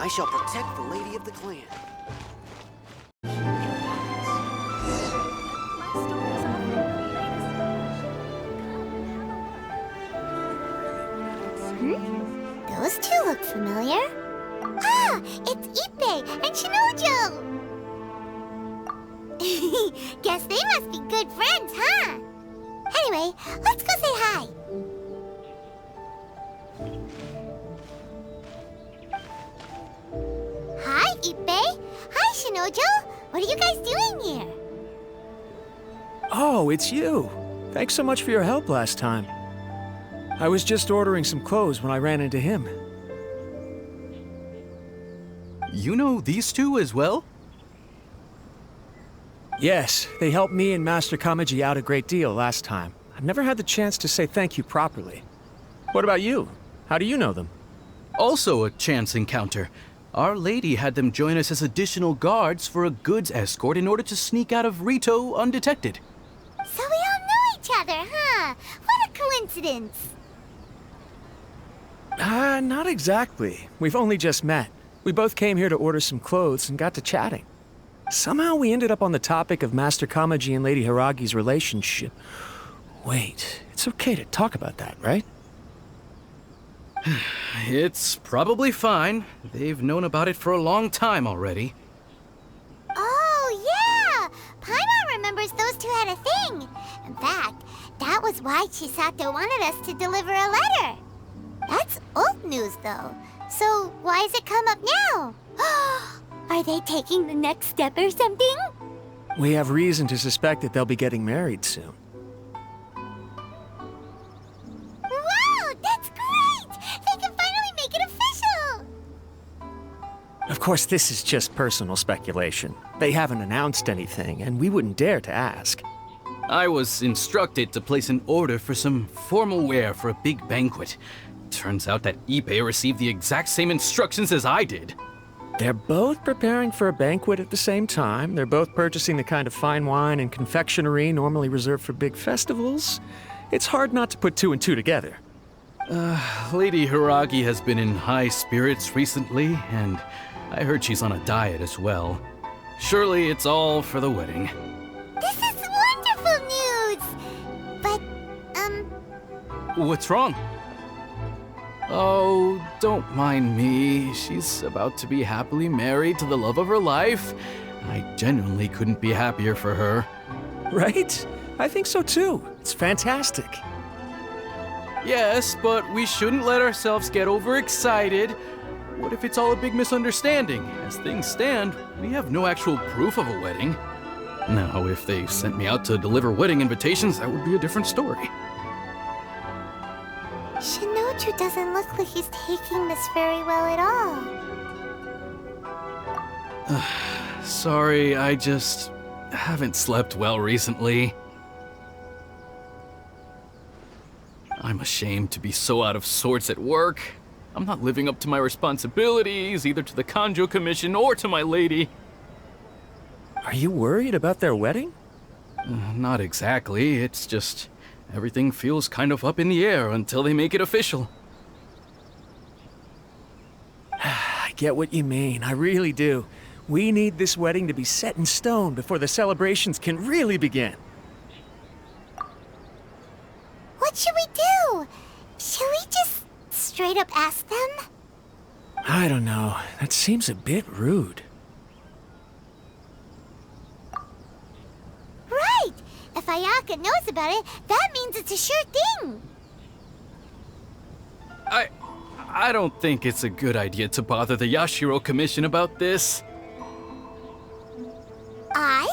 I shall protect the lady of the clan. Those two look familiar. Ah, it's Ippei and Shinojo! Guess they must be good friends, huh? Anyway, let's go say hi. Hi, Ippei. Hi, Shinojo. What are you guys doing here? Oh, it's you. Thanks so much for your help last time. I was just ordering some clothes when I ran into him. You know these two as well? Yes, they helped me and Master Kamaji out a great deal last time. I've never had the chance to say thank you properly. What about you? How do you know them? Also a chance encounter. Our lady had them join us as additional guards for a goods escort in order to sneak out of Rito undetected. So we all know each other, huh? What a coincidence. Not exactly. We've only just met. We both came here to order some clothes and got to chatting. Somehow we ended up on the topic of Master Kamaji and Lady Hiragi's relationship. Wait, it's okay to talk about that, right? It's probably fine. They've known about it for a long time already. Oh, yeah! Paimon remembers those two had a thing. In fact, that was why Chisato wanted us to deliver a letter. That's old news, though. So why has it come up now? Are they taking the next step or something? We have reason to suspect that they'll be getting married soon. Wow, that's great! They can finally make it official! Of course, this is just personal speculation. They haven't announced anything, and we wouldn't dare to ask. I was instructed to place an order for some formal wear for a big banquet. Turns out that Ippei received the exact same instructions as I did. They're both preparing for a banquet at the same time. They're both purchasing the kind of fine wine and confectionery normally reserved for big festivals. It's hard not to put two and two together. Lady Hiragi has been in high spirits recently, and I heard she's on a diet as well. Surely it's all for the wedding. This is wonderful news! But, What's wrong? Oh, don't mind me. She's about to be happily married to the love of her life. I genuinely couldn't be happier for her. Right? I think so too. It's fantastic. Yes, but we shouldn't let ourselves get overexcited. What if it's all a big misunderstanding? As things stand, we have no actual proof of a wedding. Now, if they sent me out to deliver wedding invitations, that would be a different story. Shinoju doesn't look like he's taking this very well at all. Sorry, I just haven't slept well recently. I'm ashamed to be so out of sorts at work. I'm not living up to my responsibilities, either to the Kanjo Commission or to my lady. Are you worried about their wedding? Not exactly, it's just everything feels kind of up in the air until they make it official. I get what you mean, I really do. We need this wedding to be set in stone before the celebrations can really begin. What should we do? Should we just straight up ask them? I don't know. That seems a bit rude. Right! If Ayaka knows about it, that means it's a sure thing! I don't think it's a good idea to bother the Yassiro Commission about this.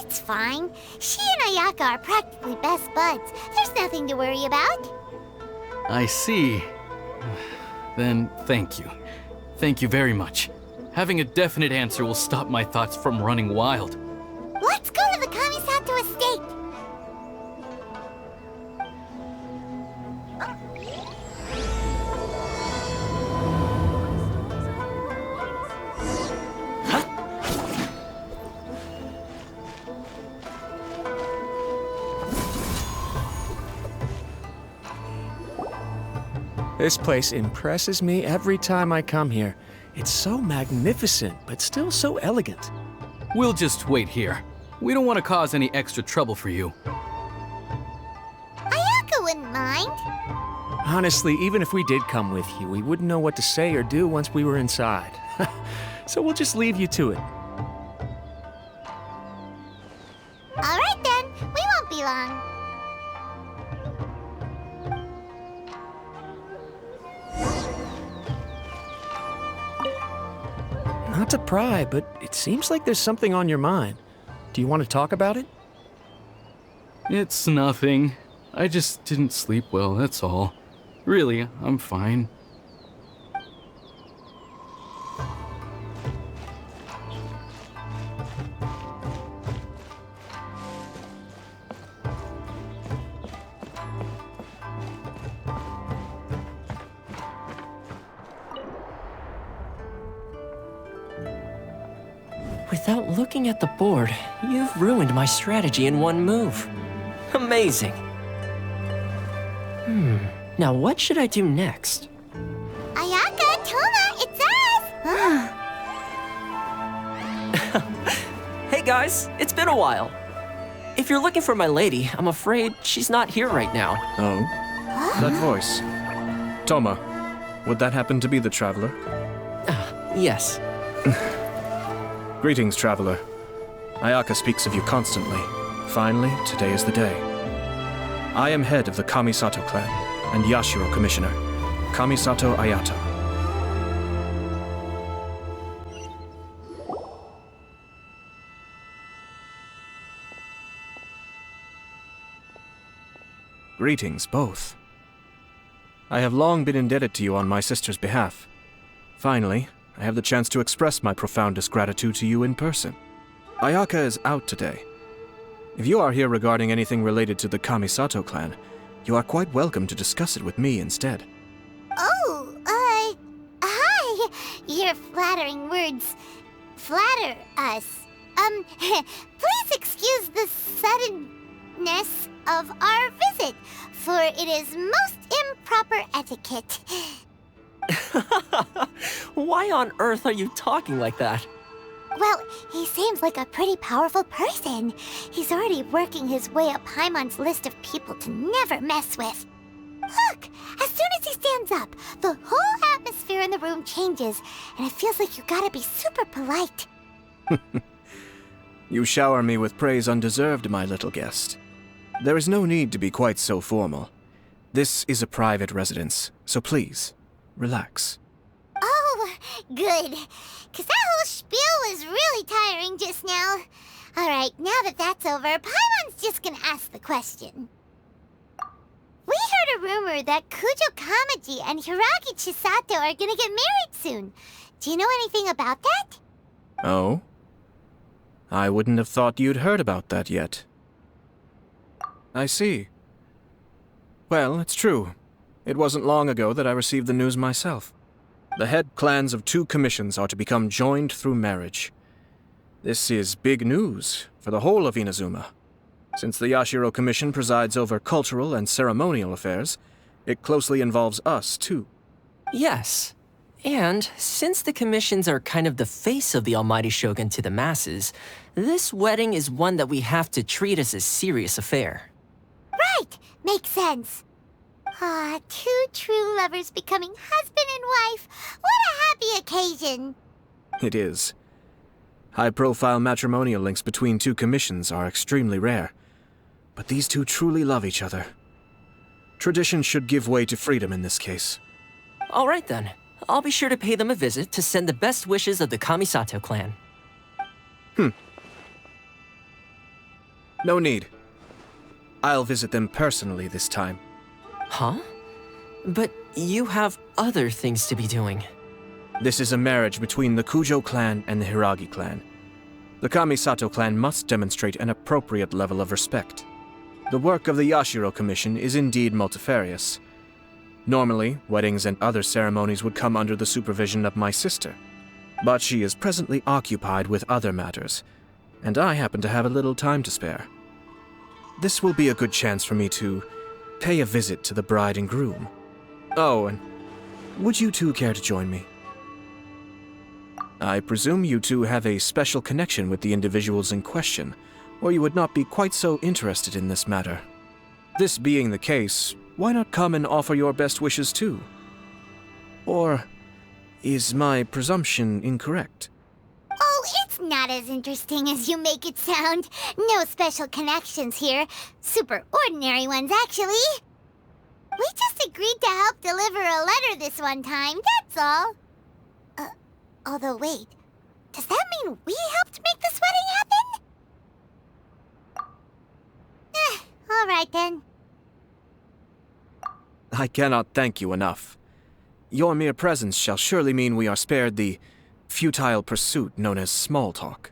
It's fine. She and Ayaka are practically best buds. There's nothing to worry about. I see. Then thank you. Thank you very much. Having a definite answer will stop my thoughts from running wild. Let's go to the Kamisato estate! This place impresses me every time I come here. It's so magnificent, but still so elegant. We'll just wait here. We don't want to cause any extra trouble for you. Ayaka wouldn't mind. Honestly, even if we did come with you, we wouldn't know what to say or do once we were inside. So we'll just leave you to it. All right then, we won't be long. Not to pry, but it seems like there's something on your mind. Do you want to talk about it? It's nothing. I just didn't sleep well, that's all. Really, I'm fine. Without looking at the board, you've ruined my strategy in one move. Amazing. Now what should I do next? Ayaka, Toma, it's us! Hey guys, it's been a while. If you're looking for my lady, I'm afraid she's not here right now. Oh? That voice. Toma, would that happen to be the traveler? Yes. Greetings, traveler. Ayaka speaks of you constantly. Finally, today is the day. I am head of the Kamisato clan and Yashiro commissioner, Kamisato Aято. Greetings, both. I have long been indebted to you on my sister's behalf. Finally, I have the chance to express my profoundest gratitude to you in person. Ayaka is out today. If you are here regarding anything related to the Kamisato clan, you are quite welcome to discuss it with me instead. Oh, hi. Your flattering words flatter us. Please excuse the suddenness of our visit, for it is most improper etiquette. Why on earth are you talking like that? Well, he seems like a pretty powerful person. He's already working his way up Paimon's list of people to never mess with. Look, as soon as he stands up, the whole atmosphere in the room changes, and it feels like you gotta be super polite. You shower me with praise undeserved, my little guest. There is no need to be quite so formal. This is a private residence, so please, relax. Oh, good. Because that whole spiel was really tiring just now. Alright, now that that's over, Paimon's just gonna ask the question. We heard a rumor that Kujo Kamaji and Hiragi Chisato are gonna get married soon. Do you know anything about that? Oh? I wouldn't have thought you'd heard about that yet. I see. Well, it's true. It wasn't long ago that I received the news myself. The head clans of 2 commissions are to become joined through marriage. This is big news for the whole of Inazuma. Since the Yashiro Commission presides over cultural and ceremonial affairs, it closely involves us, too. Yes. And since the commissions are kind of the face of the Almighty Shogun to the masses, this wedding is one that we have to treat as a serious affair. Right, makes sense. Ah, 2 true lovers becoming husband and wife. What a happy occasion. It is. High-profile matrimonial links between 2 commissions are extremely rare. But these 2 truly love each other. Tradition should give way to freedom in this case. All right then. I'll be sure to pay them a visit to send the best wishes of the Kamisato clan. No need. I'll visit them personally this time. Huh? But you have other things to be doing. This is a marriage between the Kujo clan and the Hiragi clan. The Kamisato clan must demonstrate an appropriate level of respect. The work of the Yashiro Commission is indeed multifarious. Normally, weddings and other ceremonies would come under the supervision of my sister. But she is presently occupied with other matters, and I happen to have a little time to spare. This will be a good chance for me to pay a visit to the bride and groom. Oh, and would you 2 care to join me? I presume you two have a special connection with the individuals in question, or you would not be quite so interested in this matter. This being the case, why not come and offer your best wishes too? Or is my presumption incorrect? Oh, it's not as interesting as you make it sound. No special connections here. Super ordinary ones, actually. We just agreed to help deliver a letter this one time, that's all. Although wait, does that mean we helped make this wedding happen? All right then. I cannot thank you enough. Your mere presence shall surely mean we are spared the futile pursuit known as small talk.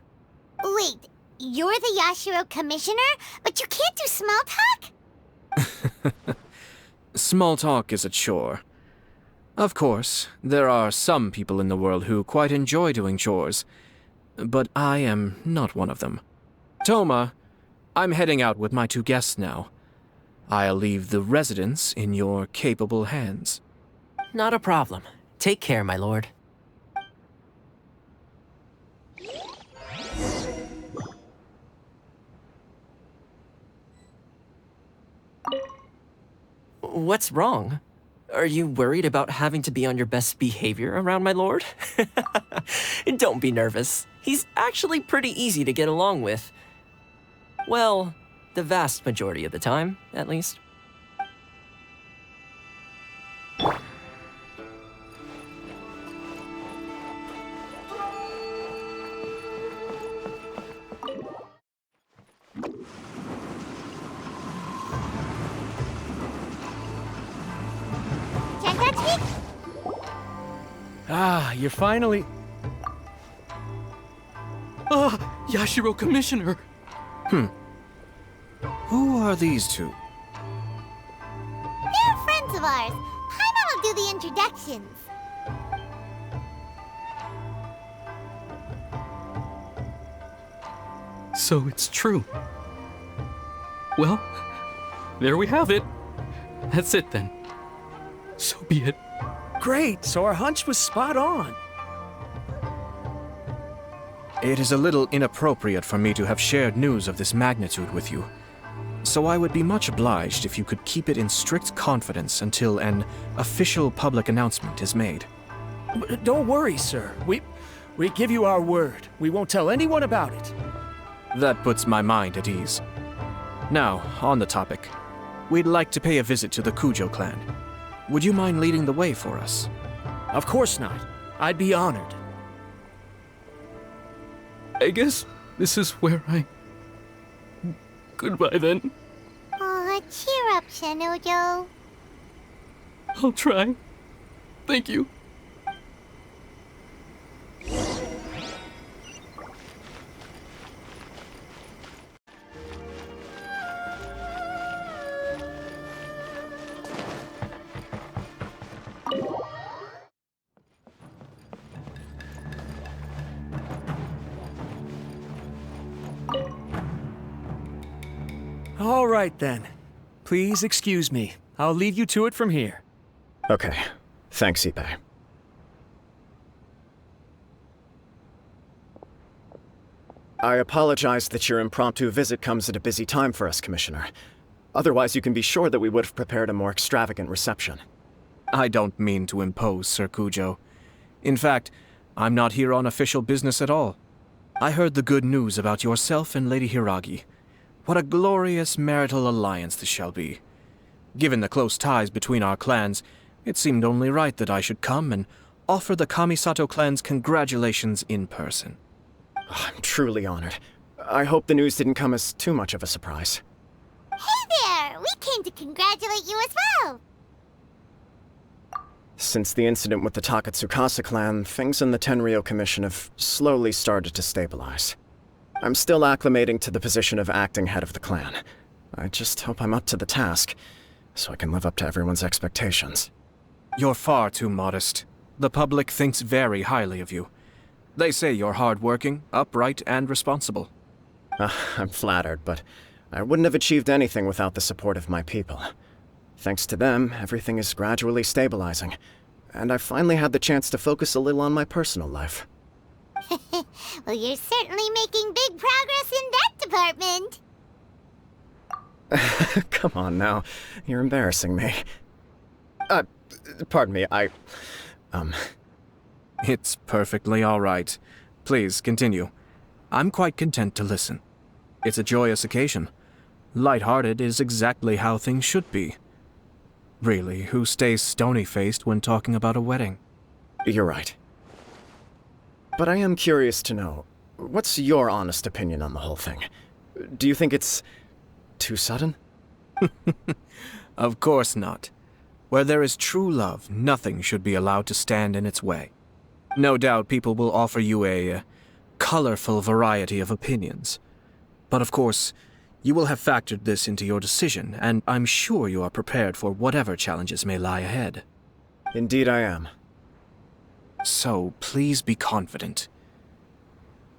Wait, you're the Yassiro commissioner, but you can't do small talk? Small talk is a chore. Of course, there are some people in the world who quite enjoy doing chores, but I am not one of them. Toma, I'm heading out with my two guests now. I'll leave the residence in your capable hands. Not a problem. Take care, my lord. What's wrong? Are you worried about having to be on your best behavior around my lord? Don't be nervous. He's actually pretty easy to get along with. Well, the vast majority of the time, at least. Can't touch me? Ah, you're finally... Yassiro Commissioner! Who are these two? They're friends of ours. Paimon will do the introductions. So it's true. Well, there we have it. That's it then. So be it. Great, so our hunch was spot on. It is a little inappropriate for me to have shared news of this magnitude with you, so I would be much obliged if you could keep it in strict confidence until an official public announcement is made. Don't worry, sir. We give you our word. We won't tell anyone about it. That puts my mind at ease. Now, on the topic. We'd like to pay a visit to the Kujo clan. Would you mind leading the way for us? Of course not. I'd be honored. I guess this is where I... Goodbye then. Aw, cheer up, Shanujo. I'll try. Thank you. All right, then. Please excuse me. I'll leave you to it from here. Okay. Thanks, Ippei. I apologize that your impromptu visit comes at a busy time for us, Commissioner. Otherwise, you can be sure that we would have prepared a more extravagant reception. I don't mean to impose, Sir Kujo. In fact, I'm not here on official business at all. I heard the good news about yourself and Lady Hiragi. What a glorious marital alliance this shall be. Given the close ties between our clans, it seemed only right that I should come and offer the Kamisato clan's congratulations in person. I'm truly honored. I hope the news didn't come as too much of a surprise. Hey there! We came to congratulate you as well! Since the incident with the Takatsukasa clan, things in the Tenryou Commission have slowly started to stabilize. I'm still acclimating to the position of acting head of the clan. I just hope I'm up to the task, so I can live up to everyone's expectations. You're far too modest. The public thinks very highly of you. They say you're hardworking, upright, and responsible. I'm flattered, but I wouldn't have achieved anything without the support of my people. Thanks to them, everything is gradually stabilizing, and I finally had the chance to focus a little on my personal life. Well, you're certainly making big progress in that department. Come on now. You're embarrassing me. Pardon me, It's perfectly all right. Please, continue. I'm quite content to listen. It's a joyous occasion. Light-hearted is exactly how things should be. Really, who stays stony-faced when talking about a wedding? You're right. But I am curious to know, what's your honest opinion on the whole thing? Do you think it's too sudden? Of course not. Where there is true love, nothing should be allowed to stand in its way. No doubt people will offer you a colorful variety of opinions. But of course, you will have factored this into your decision, and I'm sure you are prepared for whatever challenges may lie ahead. Indeed I am. So, please be confident.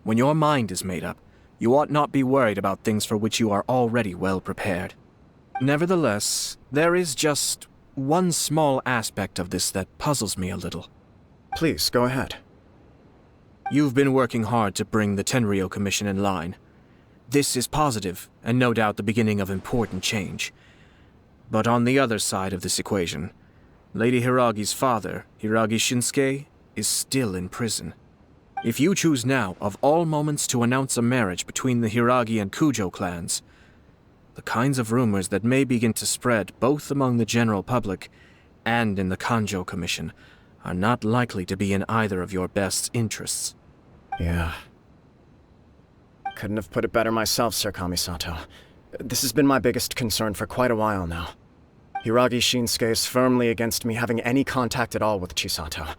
When your mind is made up, you ought not be worried about things for which you are already well prepared. Nevertheless, there is just one small aspect of this that puzzles me a little. Please, go ahead. You've been working hard to bring the Tenryou Commission in line. This is positive, and no doubt the beginning of important change. But on the other side of this equation, Lady Hiragi's father, Hiragi Shinsuke, is still in prison. If you choose now, of all moments, to announce a marriage between the Hiragi and Kujo clans, the kinds of rumors that may begin to spread both among the general public and in the Kanjo Commission are not likely to be in either of your best interests. Yeah. Couldn't have put it better myself, Sir Kamisato. This has been my biggest concern for quite a while now. Hiragi Shinsuke is firmly against me having any contact at all with Chisato.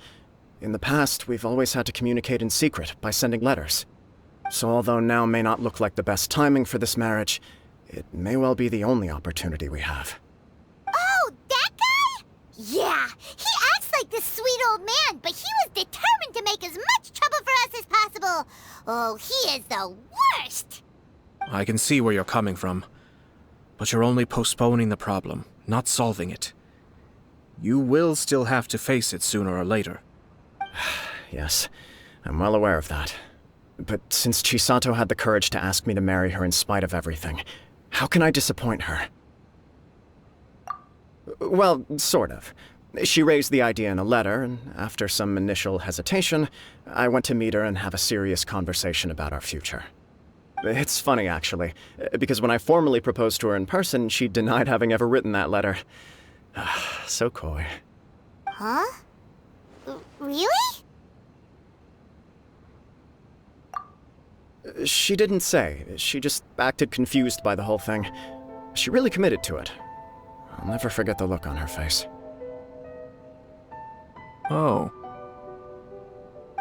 In the past, we've always had to communicate in secret by sending letters. So although now may not look like the best timing for this marriage, it may well be the only opportunity we have. Oh, that guy? Yeah, he acts like this sweet old man, but he was determined to make as much trouble for us as possible. Oh, he is the worst! I can see where you're coming from, but you're only postponing the problem, not solving it. You will still have to face it sooner or later. Yes, I'm well aware of that. But since Chisato had the courage to ask me to marry her in spite of everything, how can I disappoint her? Well, sort of. She raised the idea in a letter, and after some initial hesitation, I went to meet her and have a serious conversation about our future. It's funny, actually, because when I formally proposed to her in person, she denied having ever written that letter. So coy. Huh? Really? She didn't say. She just acted confused by the whole thing. She really committed to it. I'll never forget the look on her face. Oh.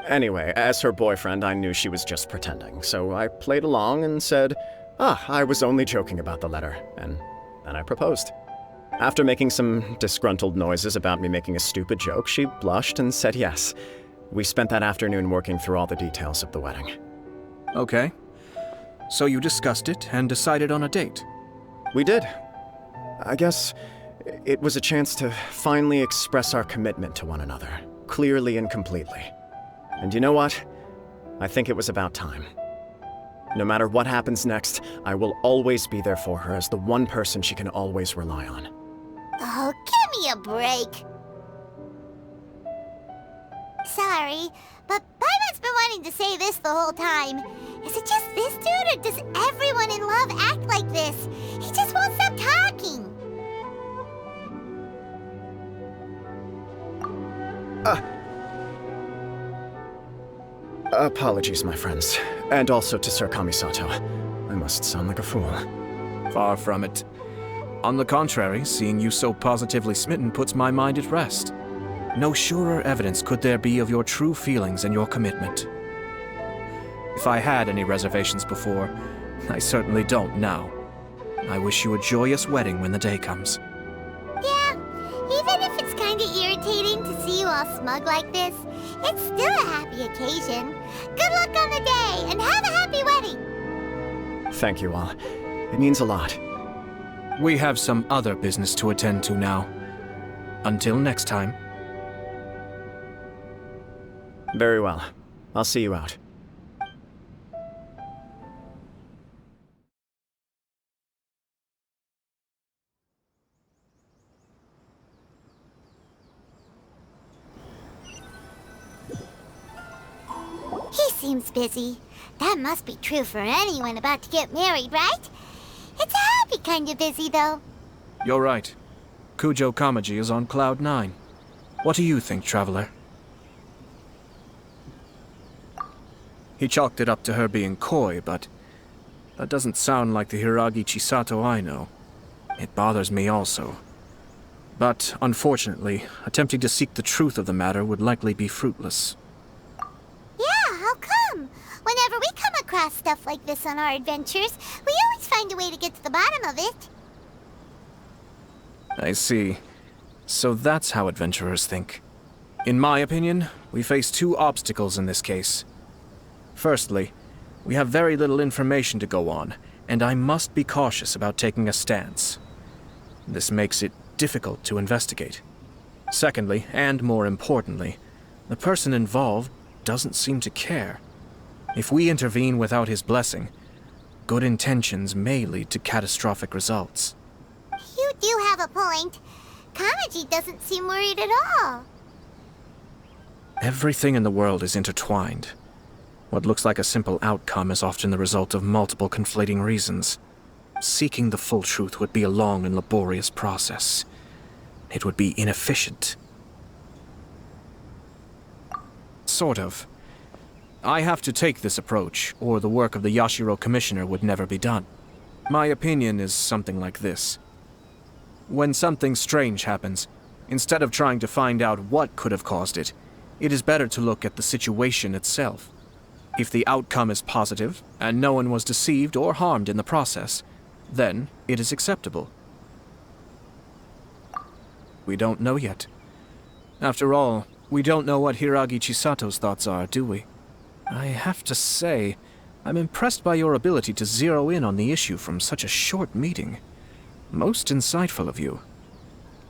Anyway, as her boyfriend, I knew she was just pretending, so I played along and said, I was only joking about the letter, and then I proposed. After making some disgruntled noises about me making a stupid joke, she blushed and said yes. We spent that afternoon working through all the details of the wedding. Okay. So you discussed it and decided on a date? We did. I guess it was a chance to finally express our commitment to one another, clearly and completely. And you know what? I think it was about time. No matter what happens next, I will always be there for her as the one person she can always rely on. Oh, give me a break. Sorry, but Paimon's been wanting to say this the whole time. Is it just this dude, or does everyone in love act like this? He just won't stop talking. Apologies, my friends. And also to Sir Kamisato. I must sound like a fool. Far from it. On the contrary, seeing you so positively smitten puts my mind at rest. No surer evidence could there be of your true feelings and your commitment. If I had any reservations before, I certainly don't now. I wish you a joyous wedding when the day comes. Yeah, even if it's kinda irritating to see you all smug like this, it's still a happy occasion. Good luck on the day, and have a happy wedding! Thank you all. It means a lot. We have some other business to attend to now. Until next time. Very well. I'll see you out. seems busy. That must be true for anyone about to get married, right? It's a happy kind of busy, though. You're right. Kujo Kamaji is on cloud 9. What do you think, traveler? He chalked it up to her being coy, but that doesn't sound like the Hiragi Chisato I know. It bothers me also. But, unfortunately, attempting to seek the truth of the matter would likely be fruitless. Yeah, how come? Whenever we come across stuff like this on our adventures, we always find a way to get to the bottom of it. I see. So that's how adventurers think. In my opinion, we face two obstacles in this case. Firstly, we have very little information to go on, and I must be cautious about taking a stance. This makes it difficult to investigate. Secondly, and more importantly, the person involved doesn't seem to care. If we intervene without his blessing, good intentions may lead to catastrophic results. You do have a point. Kamaji doesn't seem worried at all. Everything in the world is intertwined. What looks like a simple outcome is often the result of multiple conflating reasons. Seeking the full truth would be a long and laborious process. It would be inefficient. Sort of. I have to take this approach, or the work of the Yassiro Commissioner would never be done. My opinion is something like this. When something strange happens, instead of trying to find out what could have caused it, it is better to look at the situation itself. If the outcome is positive, and no one was deceived or harmed in the process, then it is acceptable. We don't know yet. After all, we don't know what Hiragi Chisato's thoughts are, do we? I have to say, I'm impressed by your ability to zero in on the issue from such a short meeting. Most insightful of you.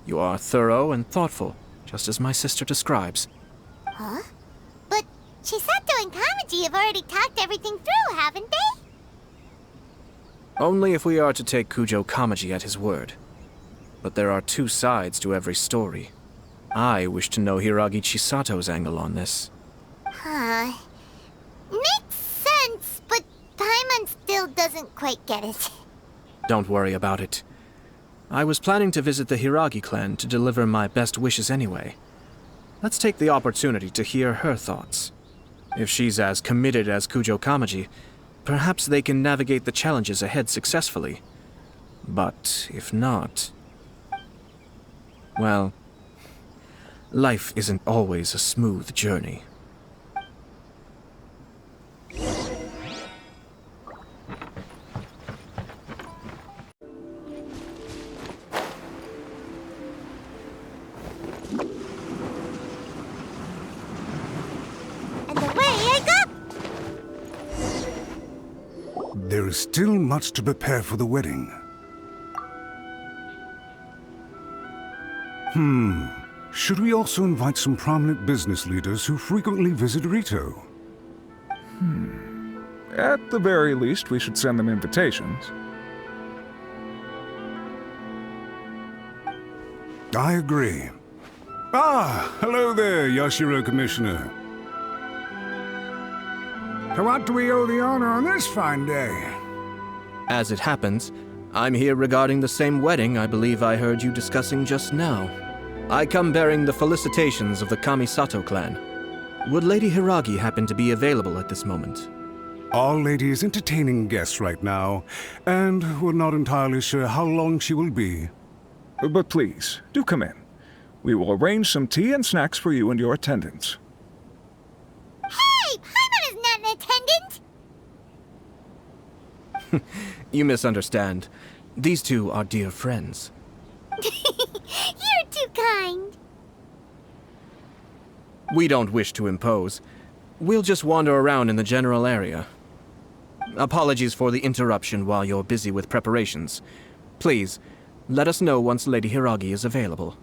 You are thorough and thoughtful, just as my sister describes. Huh? But Chisato and Kamaji have already talked everything through, haven't they? Only if we are to take Kujo Kamaji at his word. But there are two sides to every story. I wish to know Hiragi Chisato's angle on this. Huh. Makes sense, but Paimon still doesn't quite get it. Don't worry about it. I was planning to visit the Hiragi clan to deliver my best wishes anyway. Let's take the opportunity to hear her thoughts. If she's as committed as Kujo Kamaji, perhaps they can navigate the challenges ahead successfully. But if not... well, life isn't always a smooth journey. And away I go! There is still much to prepare for the wedding. Should we also invite some prominent business leaders who frequently visit Rito? At the very least, we should send them invitations. I agree. Ah, hello there, Yassiro Commissioner. To what do we owe the honor on this fine day? As it happens, I'm here regarding the same wedding I believe I heard you discussing just now. I come bearing the felicitations of the Kamisato clan. Would Lady Hiragi happen to be available at this moment? Our lady is entertaining guests right now, and we're not entirely sure how long she will be. But please, do come in. We will arrange some tea and snacks for you and your attendants. Hey! Paimon is not an attendant! You misunderstand. These two are dear friends. You're too kind. We don't wish to impose. We'll just wander around in the general area. Apologies for the interruption while you're busy with preparations. Please, let us know once Lady Hiragi is available.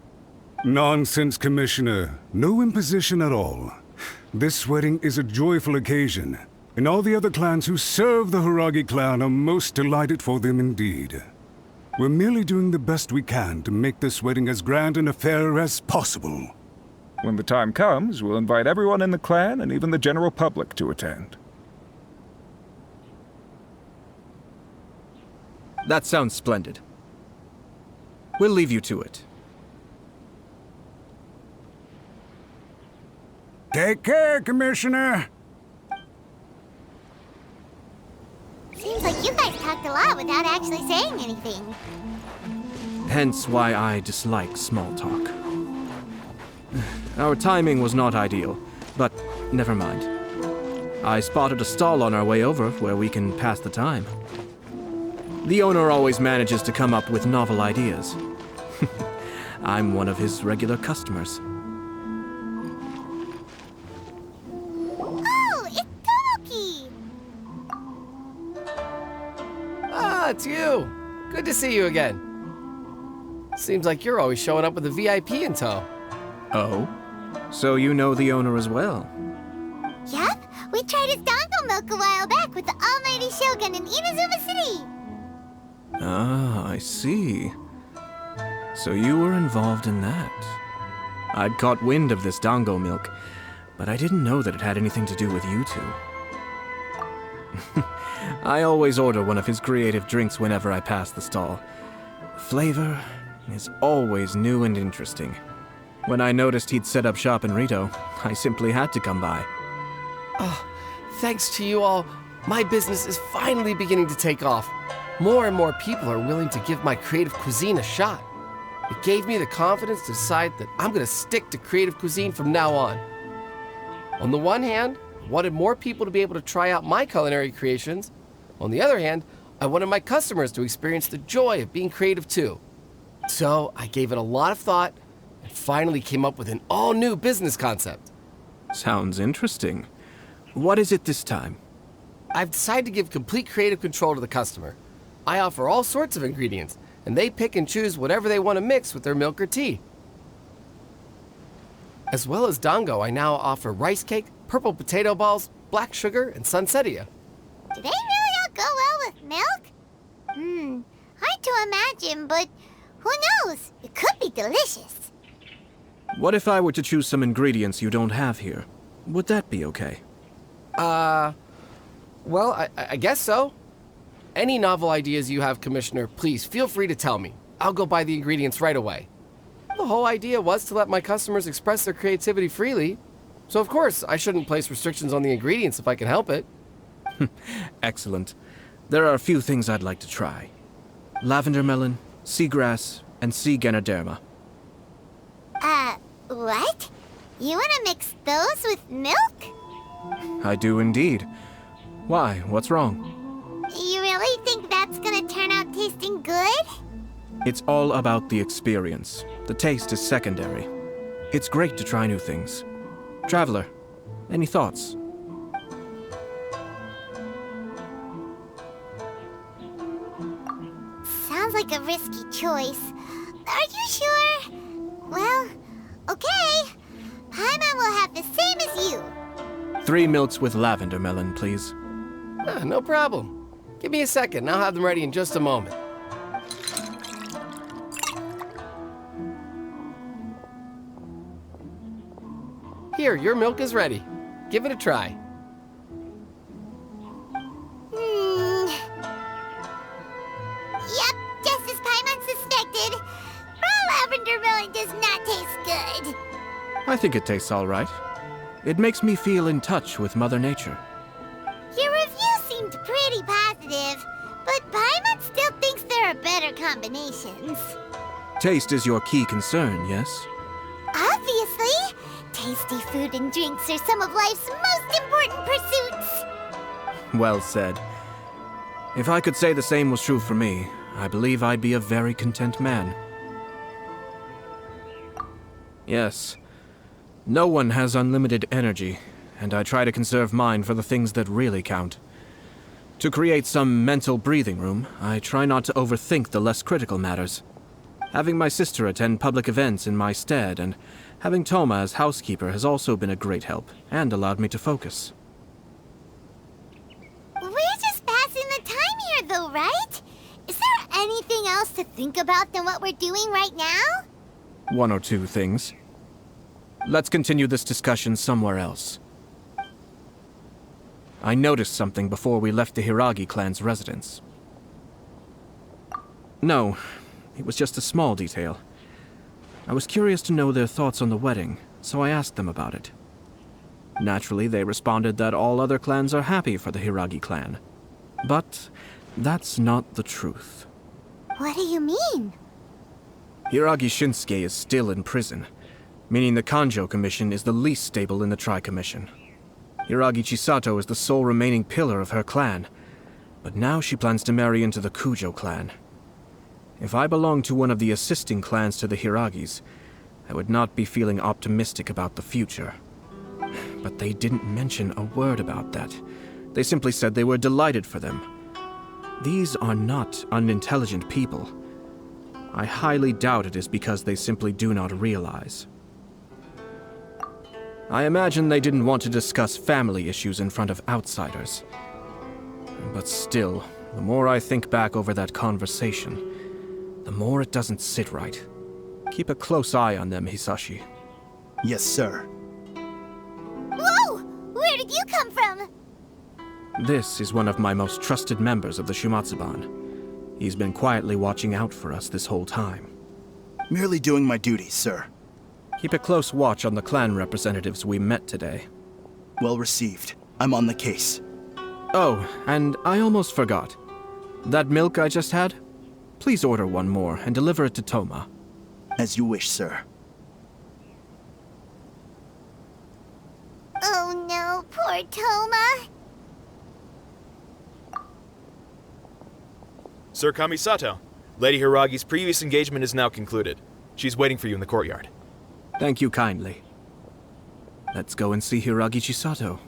Nonsense, Commissioner. No imposition at all. This wedding is a joyful occasion, and all the other clans who serve the Hiragi clan are most delighted for them indeed. We're merely doing the best we can to make this wedding as grand an affair as possible. When the time comes, we'll invite everyone in the clan and even the general public to attend. That sounds splendid. We'll leave you to it. Take care, Commissioner. Seems like you guys talked a lot without actually saying anything. Hence why I dislike small talk. Our timing was not ideal, but never mind. I spotted a stall on our way over where we can pass the time. The owner always manages to come up with novel ideas. I'm one of his regular customers. Oh, it's Tomoki! Ah, it's you. Good to see you again. Seems like you're always showing up with a VIP in tow. Oh? So you know the owner as well? Yup, we tried his dango milk a while back with the almighty Shogun in Inazuma City. Ah, I see. So you were involved in that. I'd caught wind of this dango milk, but I didn't know that it had anything to do with you two. I always order one of his creative drinks whenever I pass the stall. The flavor is always new and interesting. When I noticed he'd set up shop in Rito, I simply had to come by. Oh, thanks to you all, my business is finally beginning to take off. More and more people are willing to give my creative cuisine a shot. It gave me the confidence to decide that I'm going to stick to creative cuisine from now on. On the one hand, I wanted more people to be able to try out my culinary creations. On the other hand, I wanted my customers to experience the joy of being creative too. So I gave it a lot of thought and finally came up with an all-new business concept. Sounds interesting. What is it this time? I've decided to give complete creative control to the customer. I offer all sorts of ingredients, and they pick and choose whatever they want to mix with their milk or tea. As well as dango, I now offer rice cake, purple potato balls, black sugar, and sunsettia. Do they really all go well with milk? Hard to imagine, but who knows? It could be delicious. What if I were to choose some ingredients you don't have here? Would that be okay? Well, I guess so. Any novel ideas you have, Commissioner, please feel free to tell me. I'll go buy the ingredients right away. The whole idea was to let my customers express their creativity freely. So of course, I shouldn't place restrictions on the ingredients if I can help it. Excellent. There are a few things I'd like to try. Lavender melon, seagrass, and sea ganoderma. What? You wanna mix those with milk? I do indeed. Why? What's wrong? You really think that's gonna turn out tasting good? It's all about the experience. The taste is secondary. It's great to try new things. Traveler, any thoughts? Sounds like a risky choice. Are you sure? Well, okay. Paimon will have the same as you. 3 milks with lavender melon, please. No problem. Give me a second, and I'll have them ready in just a moment. Here, your milk is ready. Give it a try. Yep, just as Paimon suspected. Raw lavender melon does not taste good. I think it tastes all right. It makes me feel in touch with Mother Nature. Your review seemed pretty positive, but Paimon still thinks there are better combinations. Taste is your key concern, yes? Obviously! Tasty food and drinks are some of life's most important pursuits. Well said. If I could say the same was true for me, I believe I'd be a very content man. Yes. No one has unlimited energy, and I try to conserve mine for the things that really count. To create some mental breathing room, I try not to overthink the less critical matters. Having my sister attend public events in my stead and having Toma as housekeeper has also been a great help and allowed me to focus. We're just passing the time here though, right? Is there anything else to think about than what we're doing right now? One or two things. Let's continue this discussion somewhere else. I noticed something before we left the Hiragi clan's residence. No, it was just a small detail. I was curious to know their thoughts on the wedding, so I asked them about it. Naturally, they responded that all other clans are happy for the Hiragi clan. But that's not the truth. What do you mean? Hiragi Shinsuke is still in prison, meaning the Kanjo Commission is the least stable in the Tri-Commission. Hiragi Chisato is the sole remaining pillar of her clan, but now she plans to marry into the Kujo clan. If I belonged to one of the assisting clans to the Hiragis, I would not be feeling optimistic about the future. But they didn't mention a word about that. They simply said they were delighted for them. These are not unintelligent people. I highly doubt it is because they simply do not realize. I imagine they didn't want to discuss family issues in front of outsiders. But still, the more I think back over that conversation, the more it doesn't sit right. Keep a close eye on them, Hisashi. Yes, sir. Whoa! Where did you come from? This is one of my most trusted members of the Shumatsuban. He's been quietly watching out for us this whole time. Merely doing my duty, sir. Keep a close watch on the clan representatives we met today. Well received. I'm on the case. Oh, and I almost forgot. That milk I just had? Please order one more and deliver it to Toma. As you wish, sir. Oh no, poor Toma. Sir Kamisato, Lady Hiragi's previous engagement is now concluded. She's waiting for you in the courtyard. Thank you kindly. Let's go and see Hiragi Chisato.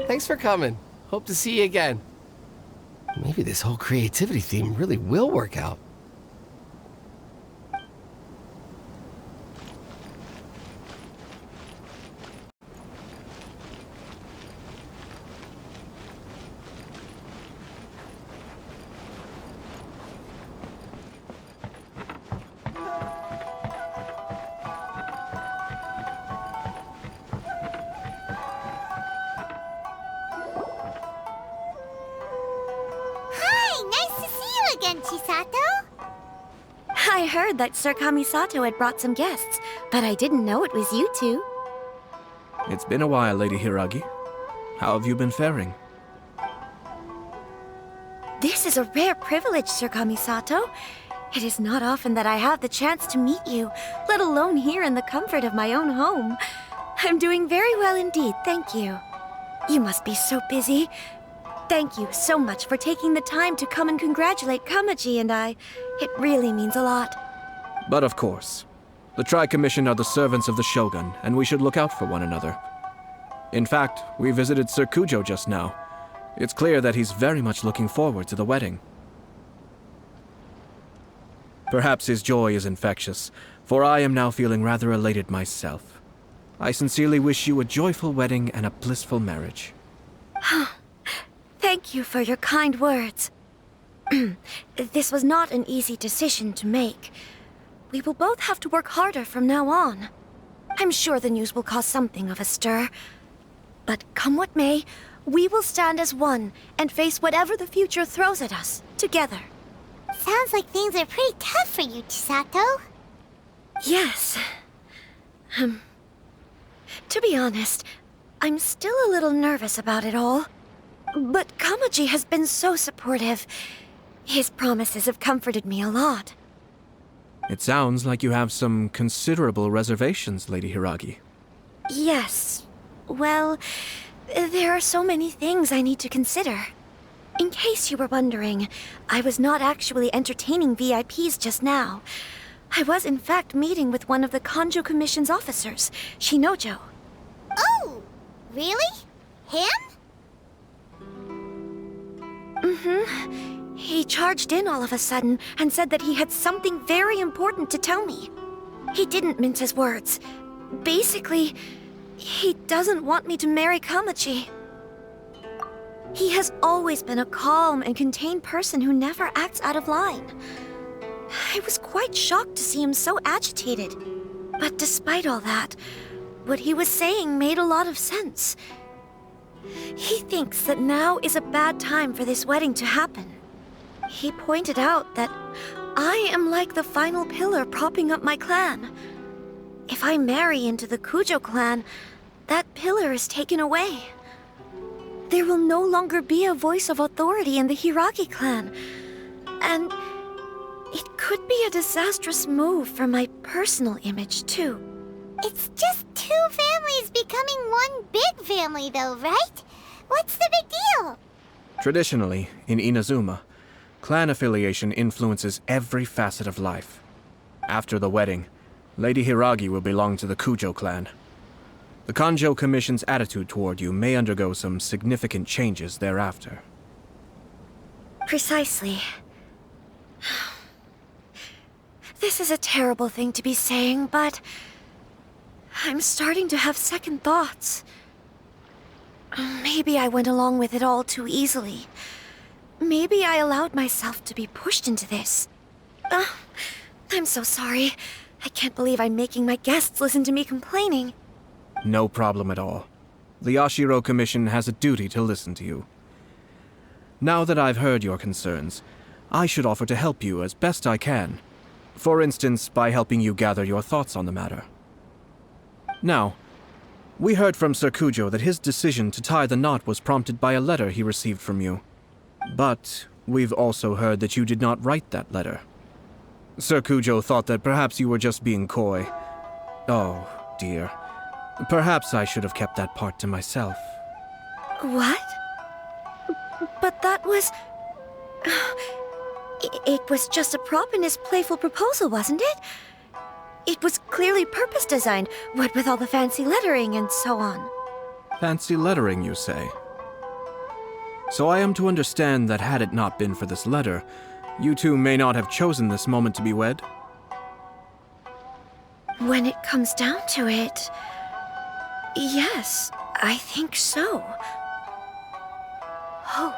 Thanks for coming. Hope to see you again. Maybe this whole creativity theme really will work out. I heard that Sir Kamisato had brought some guests, but I didn't know it was you two. It's been a while, Lady Hiragi. How have you been faring? This is a rare privilege, Sir Kamisato. It is not often that I have the chance to meet you, let alone here in the comfort of my own home. I'm doing very well indeed, thank you. You must be so busy. Thank you so much for taking the time to come and congratulate Kamaji and I. It really means a lot. But of course. The Tri-Commission are the servants of the Shogun, and we should look out for one another. In fact, we visited Sir Kujo just now. It's clear that he's very much looking forward to the wedding. Perhaps his joy is infectious, for I am now feeling rather elated myself. I sincerely wish you a joyful wedding and a blissful marriage. Thank you for your kind words. This was not an easy decision to make. We will both have to work harder from now on. I'm sure the news will cause something of a stir. But come what may, we will stand as one and face whatever the future throws at us, together. Sounds like things are pretty tough for you, Chisato. Yes. To be honest, I'm still a little nervous about it all. But Kamaji has been so supportive. His promises have comforted me a lot. It sounds like you have some considerable reservations, Lady Hiragi. Yes. Well, there are so many things I need to consider. In case you were wondering, I was not actually entertaining VIPs just now. I was in fact meeting with one of the Kanjo Commission's officers, Shinojo. Oh, really? Him? Mm-hmm. He charged in all of a sudden and said that he had something very important to tell me. He didn't mince his words. Basically, he doesn't want me to marry Kamaji. He has always been a calm and contained person who never acts out of line. I was quite shocked to see him so agitated. But despite all that, what he was saying made a lot of sense. He thinks that now is a bad time for this wedding to happen. He pointed out that I am like the final pillar propping up my clan. If I marry into the Kujo clan, that pillar is taken away. There will no longer be a voice of authority in the Hiragi clan. And it could be a disastrous move for my personal image, too. It's just two families becoming one big family, though, right? What's the big deal? Traditionally, in Inazuma, clan affiliation influences every facet of life. After the wedding, Lady Hiragi will belong to the Kujo clan. The Kanjo Commission's attitude toward you may undergo some significant changes thereafter. Precisely. This is a terrible thing to be saying, but I'm starting to have second thoughts. Maybe I went along with it all too easily. Maybe I allowed myself to be pushed into this. I'm so sorry. I can't believe I'm making my guests listen to me complaining. No problem at all. The Yassiro Commission has a duty to listen to you. Now that I've heard your concerns, I should offer to help you as best I can. For instance, by helping you gather your thoughts on the matter. Now, we heard from Sir Kujo that his decision to tie the knot was prompted by a letter he received from you. But we've also heard that you did not write that letter. Sir Kujo thought that perhaps you were just being coy. Oh, dear. Perhaps I should have kept that part to myself. What? But that was... It was just a prop in his playful proposal, wasn't it? It was clearly purpose-designed, what with all the fancy lettering and so on. Fancy lettering, you say? So I am to understand that had it not been for this letter, you two may not have chosen this moment to be wed? When it comes down to it... yes, I think so. Oh,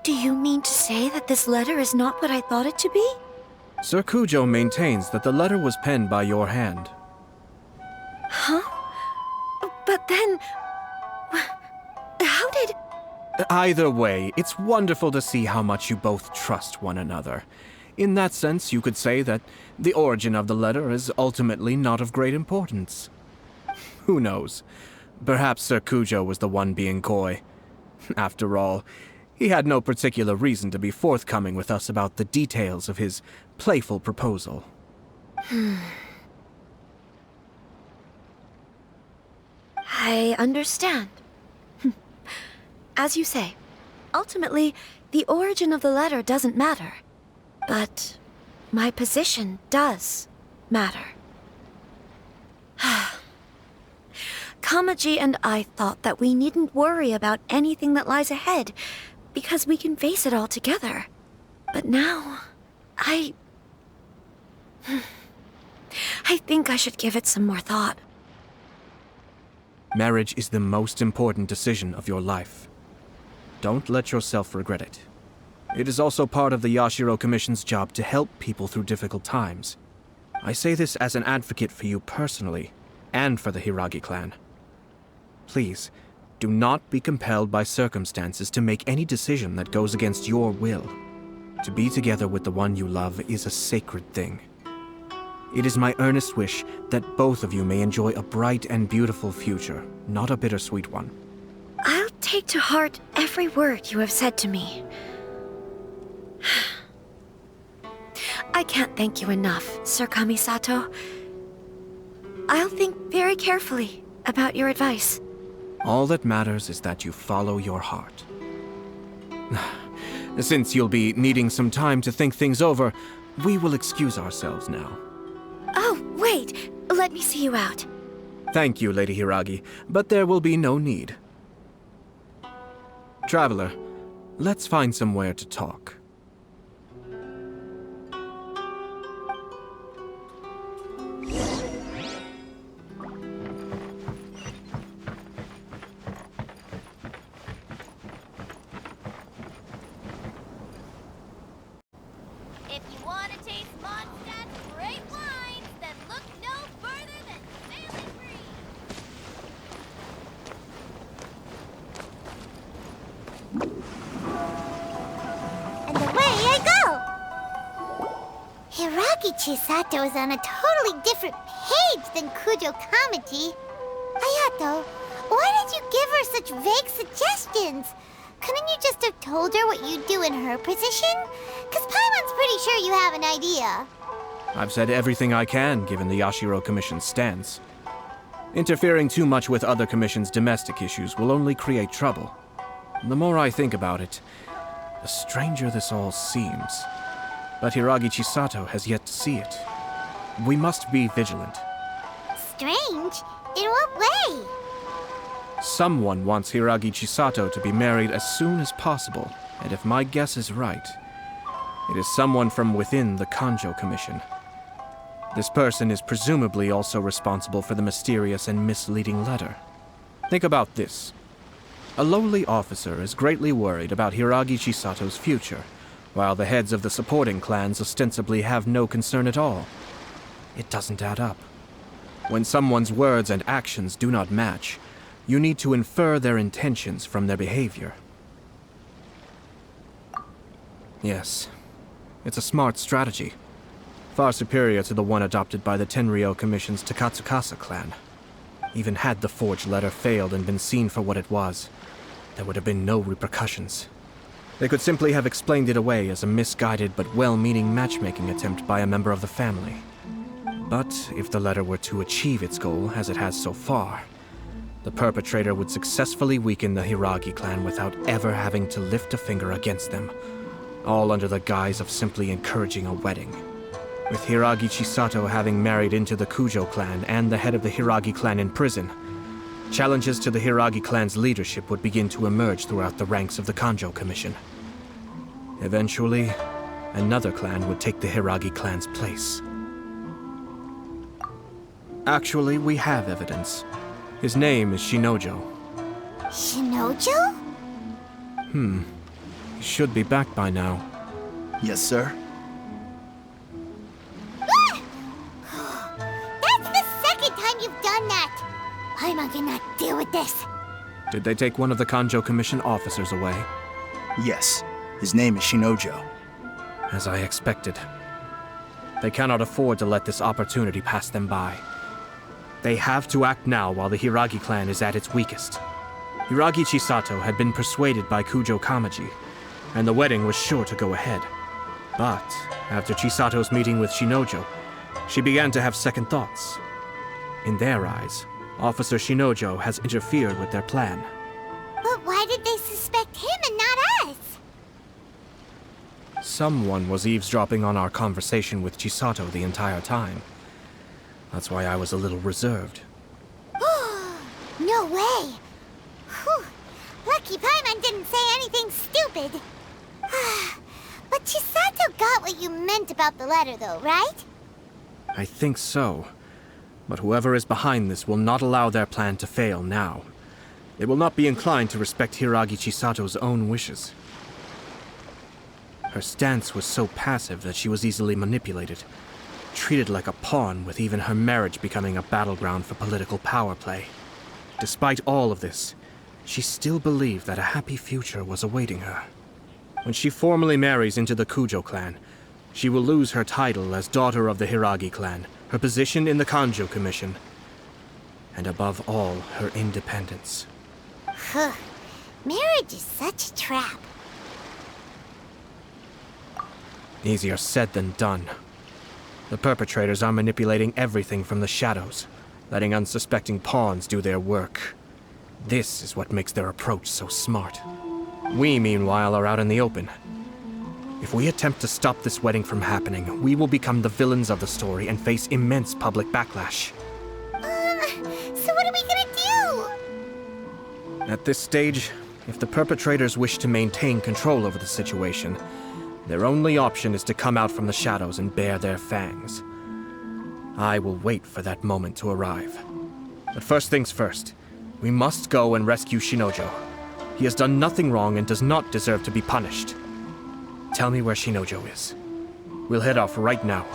do you mean to say that this letter is not what I thought it to be? Sir Kujo maintains that the letter was penned by your hand. Huh? But then... how did... Either way, it's wonderful to see how much you both trust one another. In that sense, you could say that the origin of the letter is ultimately not of great importance. Who knows? Perhaps Sir Kujo was the one being coy. After all, he had no particular reason to be forthcoming with us about the details of his playful proposal. I understand. As you say, ultimately, the origin of the letter doesn't matter. But my position does matter. Kamaji and I thought that we needn't worry about anything that lies ahead, because we can face it all together. But now, I think I should give it some more thought. Marriage is the most important decision of your life. Don't let yourself regret it. It is also part of the Yassiro Commission's job to help people through difficult times. I say this as an advocate for you personally, and for the Hiragi clan. Please, do not be compelled by circumstances to make any decision that goes against your will. To be together with the one you love is a sacred thing. It is my earnest wish that both of you may enjoy a bright and beautiful future, not a bittersweet one. I'll take to heart every word you have said to me. I can't thank you enough, Sir Kamisato. I'll think very carefully about your advice. All that matters is that you follow your heart. Since you'll be needing some time to think things over, we will excuse ourselves now. Oh, wait! Let me see you out. Thank you, Lady Hiragi, but there will be no need. Traveler, let's find somewhere to talk. And away I go! Hiragi Chisato is on a totally different page than Kujo Kamaji. Ayato, why did you give her such vague suggestions? Couldn't you just have told her what you'd do in her position? Because Paimon's pretty sure you have an idea. I've said everything I can, given the Yassiro Commission's stance. Interfering too much with other commissions' domestic issues will only create trouble. The more I think about it, the stranger this all seems. But Hiragi Chisato has yet to see it. We must be vigilant. Strange? In what way? Someone wants Hiragi Chisato to be married as soon as possible, and if my guess is right, it is someone from within the Kanjo Commission. This person is presumably also responsible for the mysterious and misleading letter. Think about this. A lowly officer is greatly worried about Hiragi Chisato's future, while the heads of the supporting clans ostensibly have no concern at all. It doesn't add up. When someone's words and actions do not match, you need to infer their intentions from their behavior. Yes, it's a smart strategy. Far superior to the one adopted by the Tenryou Commission's Takatsukasa clan. Even had the forged letter failed and been seen for what it was, there would have been no repercussions. They could simply have explained it away as a misguided but well-meaning matchmaking attempt by a member of the family. But if the letter were to achieve its goal, as it has so far, the perpetrator would successfully weaken the Hiragi clan without ever having to lift a finger against them, all under the guise of simply encouraging a wedding. With Hiragi Chisato having married into the Kujo clan and the head of the Hiragi clan in prison, challenges to the Hiragi clan's leadership would begin to emerge throughout the ranks of the Kanjo Commission. Eventually, another clan would take the Hiragi clan's place. Actually, we have evidence. His name is Shinojo. Shinojo? He should be back by now. Yes, sir. That's the second time you've done that! Paimon cannot deal with this. Did they take one of the Kanjo Commission officers away? Yes. His name is Shinojo. As I expected. They cannot afford to let this opportunity pass them by. They have to act now while the Hiragi clan is at its weakest. Hiragi Chisato had been persuaded by Kujo Kamaji, and the wedding was sure to go ahead. But after Chisato's meeting with Shinojo, she began to have second thoughts. In their eyes, Officer Shinojo has interfered with their plan. But why did they suspect him and not us? Someone was eavesdropping on our conversation with Chisato the entire time. That's why I was a little reserved. No way! Whew. Lucky Paimon didn't say anything stupid. But Chisato got what you meant about the letter though, right? I think so. But whoever is behind this will not allow their plan to fail now. They will not be inclined to respect Hiragi Chisato's own wishes. Her stance was so passive that she was easily manipulated, treated like a pawn, with even her marriage becoming a battleground for political power play. Despite all of this, she still believed that a happy future was awaiting her. When she formally marries into the Kujo clan, she will lose her title as daughter of the Hiragi clan, her position in the Kanjo Commission, and above all, her independence. Marriage is such a trap. Easier said than done. The perpetrators are manipulating everything from the shadows, letting unsuspecting pawns do their work. This is what makes their approach so smart. We, meanwhile, are out in the open. If we attempt to stop this wedding from happening, we will become the villains of the story and face immense public backlash. So what are we gonna do? At this stage, if the perpetrators wish to maintain control over the situation, their only option is to come out from the shadows and bare their fangs. I will wait for that moment to arrive. But first things first, we must go and rescue Shinojo. He has done nothing wrong and does not deserve to be punished. Tell me where Shinojo is. We'll head off right now.